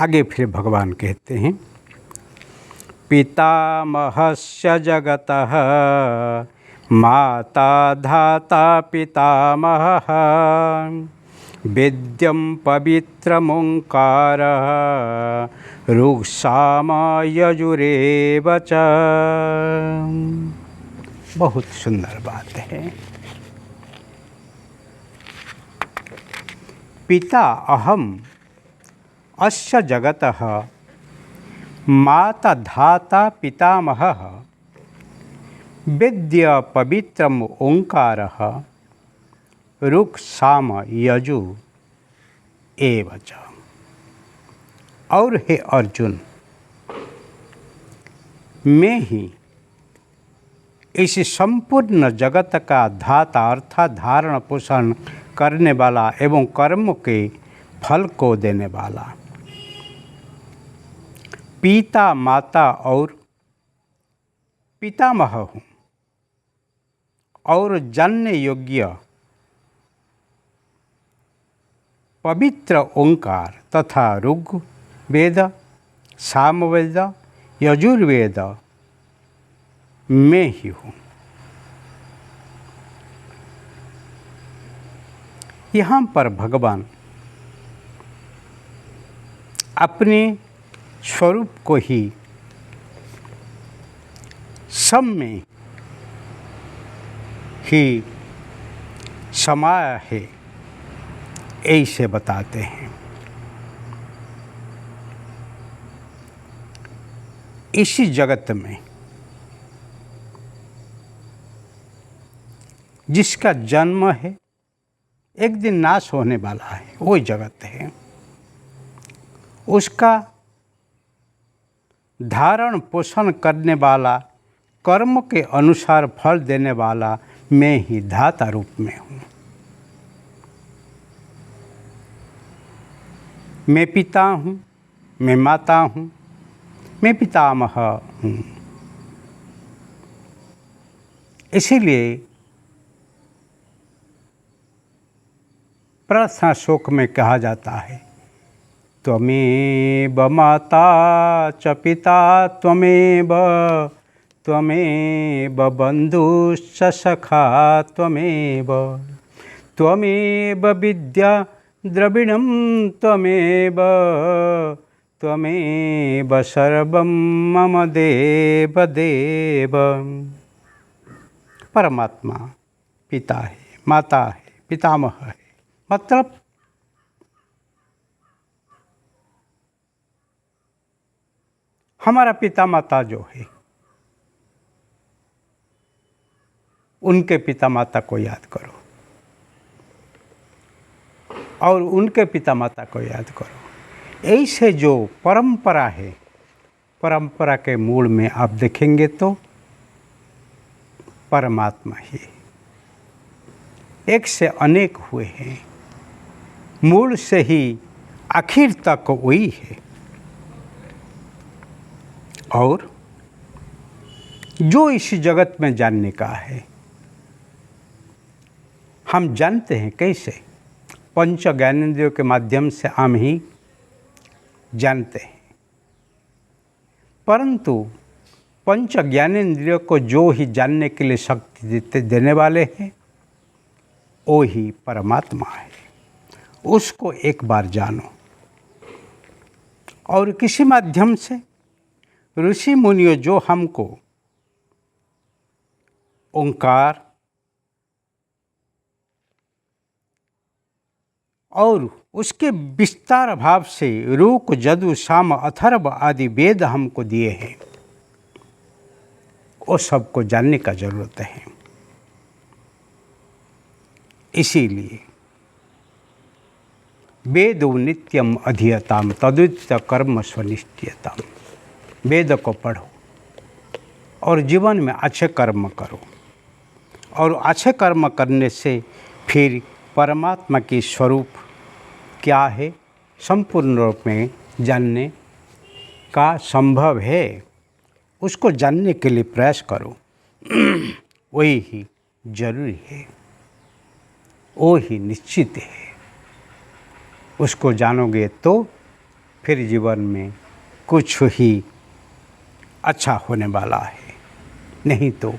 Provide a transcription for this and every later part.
आगे फिर भगवान कहते हैं, पितामहस्य जगतः माता धाता पितामहः वेद्यं पवित्रमोङ्कारः ऋक्साम यजुरेव च। बहुत सुंदर बात है। पिता अहम अस्य जगतः माता धाता पितामहः वेद्य पवित्रम ओंकारः ऋक्साम यजु एव च। और हे अर्जुन, मैं ही इस संपूर्ण जगत का धाता अर्थात धारण पोषण करने वाला एवं कर्म के फल को देने वाला, पिता माता और पितामह हूँ और जानने योग्य पवित्र ओंकार तथा ऋग्वेद सामवेद यजुर्वेद मैं ही हूँ। यहाँ पर भगवान अपने स्वरूप को ही सब में ही समाया है ऐसे बताते हैं। इसी जगत में जिसका जन्म है, एक दिन नाश होने वाला है, वही जगत है। उसका धारण पोषण करने वाला, कर्म के अनुसार फल देने वाला मैं ही धाता रूप में हूँ। मैं पिता हूँ, मैं माता हूँ, मैं पितामह हूँ। इसीलिए प्रार्थना श्लोक में कहा जाता है, त्वमेव माता च पिता त्वमेव त्वमेव बन्धुश्च सखा त्वमेव त्वमेव विद्या द्रविणं त्वमेव त्वमेव सर्वं मम देव देव। परमात्मा पिता है, माता है, पितामह है, मतलब हमारा पिता माता जो है, उनके पिता माता को याद करो और उनके पिता माता को याद करो। ऐसे जो परंपरा है, परंपरा के मूल में आप देखेंगे तो परमात्मा ही एक से अनेक हुए हैं, मूल से ही आखिर तक वही है। और जो इस जगत में जानने का है, हम जानते हैं कैसे, पंच ज्ञानेंद्रियों के माध्यम से हम ही जानते हैं। परंतु पंच ज्ञानेंद्रियों को जो ही जानने के लिए शक्ति देने वाले हैं, वो ही परमात्मा है। उसको एक बार जानो। और किसी माध्यम से ऋषि मुनियों जो हमको ओंकार और उसके विस्तार भाव से ऋक् यजुः साम अथर्व आदि वेद हमको दिए हैं, वो सबको जानने का जरूरत है। इसीलिए वेदो नित्यम अधीयताम तदुदित कर्म स्वनिष्ठियताम। वेद को पढ़ो और जीवन में अच्छे कर्म करो, और अच्छे कर्म करने से फिर परमात्मा की स्वरूप क्या है संपूर्ण रूप में जानने का संभव है। उसको जानने के लिए प्रयास करो, वही ही जरूरी है, वो ही निश्चित है। उसको जानोगे तो फिर जीवन में कुछ ही अच्छा होने वाला है, नहीं तो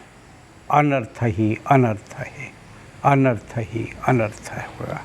अनर्थ ही अनर्थ है, अनर्थ ही अनर्थ होगा।